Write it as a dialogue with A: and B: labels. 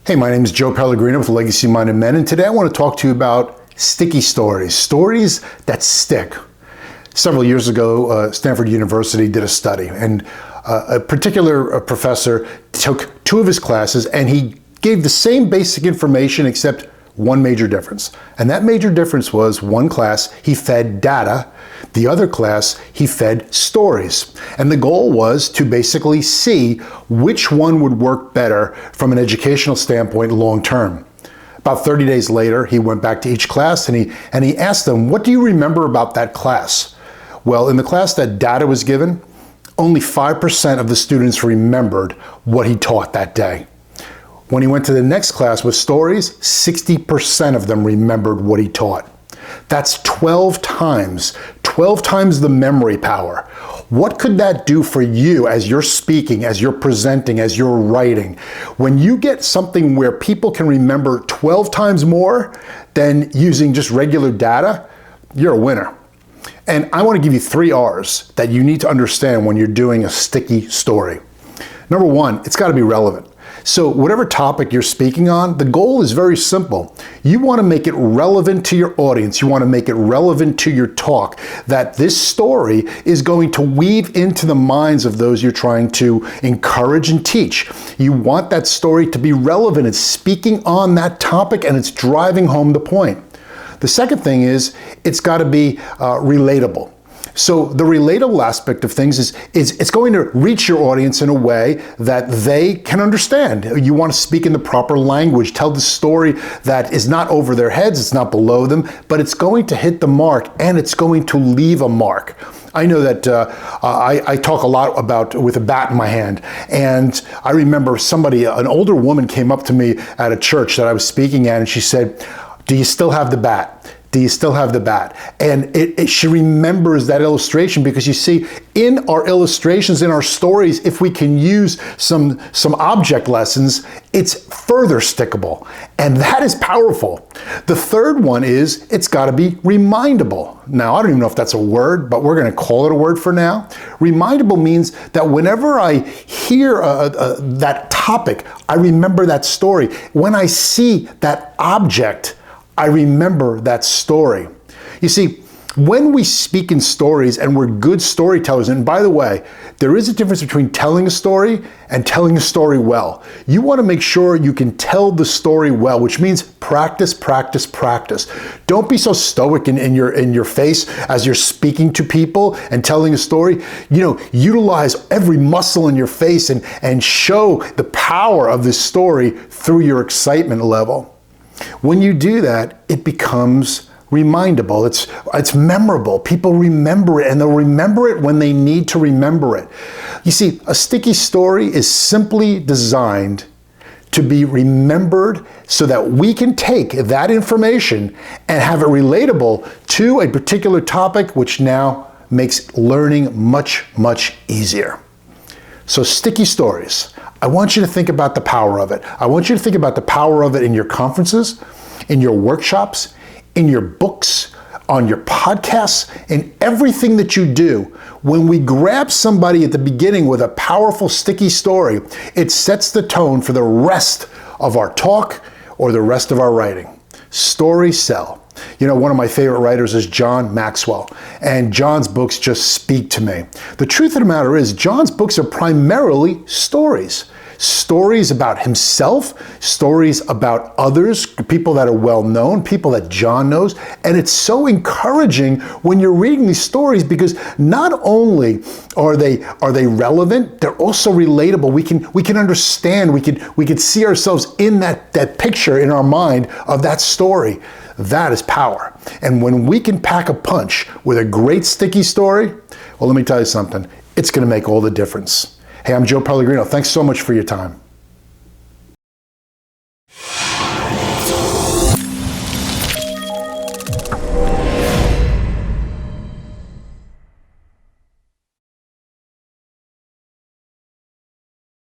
A: Hey, my name is Joe Pellegrino with Legacy Minded Men, and today I want to talk to you about sticky stories, stories that stick. Several years ago, Stanford University did a study, and a particular professor took two of his classes, and he gave the same basic information except one major difference. And that major difference was one class he fed data, the other class he fed stories. And the goal was to basically see which one would work better from an educational standpoint long term. About 30 days later, he went back to each class and he asked them, what do you remember about that class? Well, in the class that data was given, only 5% of the students remembered what he taught that day. When he went to the next class with stories, 60% of them remembered what he taught. That's 12 times the memory power. What could that do for you as you're speaking, as you're presenting, as you're writing? When you get something where people can remember 12 times more than using just regular data, you're a winner. And I want to give you 3 R's that you need to understand when you're doing a sticky story. Number one, it's got to be relevant. So whatever topic you're speaking on, the goal is very simple. You want to make it relevant to your audience. You want to make it relevant to your talk, that this story is going to weave into the minds of those you're trying to encourage and teach. You want that story to be relevant. It's speaking on that topic and it's driving home the point. The second thing is it's got to be relatable. So the relatable aspect of things is it's going to reach your audience in a way that they can understand. You want to speak in the proper language, tell the story that is not over their heads, it's not below them, but it's going to hit the mark and it's going to leave a mark. I know that I talk a lot about with a bat in my hand, and I remember an older woman came up to me at a church that I was speaking at, and she said, "Do you still have the bat? Do you still have the bat?" And she remembers that illustration because you see, in our illustrations, in our stories, if we can use some object lessons, it's further stickable. And that is powerful. The third one is it's got to be remindable. Now, I don't even know if that's a word, but we're going to call it a word for now. Remindable means that whenever I hear that topic, I remember that story. When I see that object, I remember that story. You see, when we speak in stories and we're good storytellers, and by the way, there is a difference between telling a story and telling a story well. You want to make sure you can tell the story well, which means practice, practice, practice. Don't be so stoic in your face as you're speaking to people and telling a story. Utilize every muscle in your face and show the power of this story through your excitement level. When you do that, it becomes remindable. It's memorable. People remember it, and they'll remember it when they need to remember it. You see, a sticky story is simply designed to be remembered so that we can take that information and have it relatable to a particular topic, which now makes learning much, much easier. So sticky stories. I want you to think about the power of it. I want you to think about the power of it in your conferences, in your workshops, in your books, on your podcasts, in everything that you do. When we grab somebody at the beginning with a powerful sticky story, it sets the tone for the rest of our talk or the rest of our writing. Stories sell. One of my favorite writers is John Maxwell, and John's books just speak to me. The truth of the matter is, John's books are primarily stories. Stories about himself, stories about others, people that are well known, people that John knows. And it's so encouraging when you're reading these stories because not only are they relevant, they're also relatable. We can understand, we can see ourselves in that picture in our mind of that story. That is power. And when we can pack a punch with a great sticky story, well, let me tell you something. It's going to make all the difference. Hey, I'm Joe Pellegrino. Thanks so much for your time.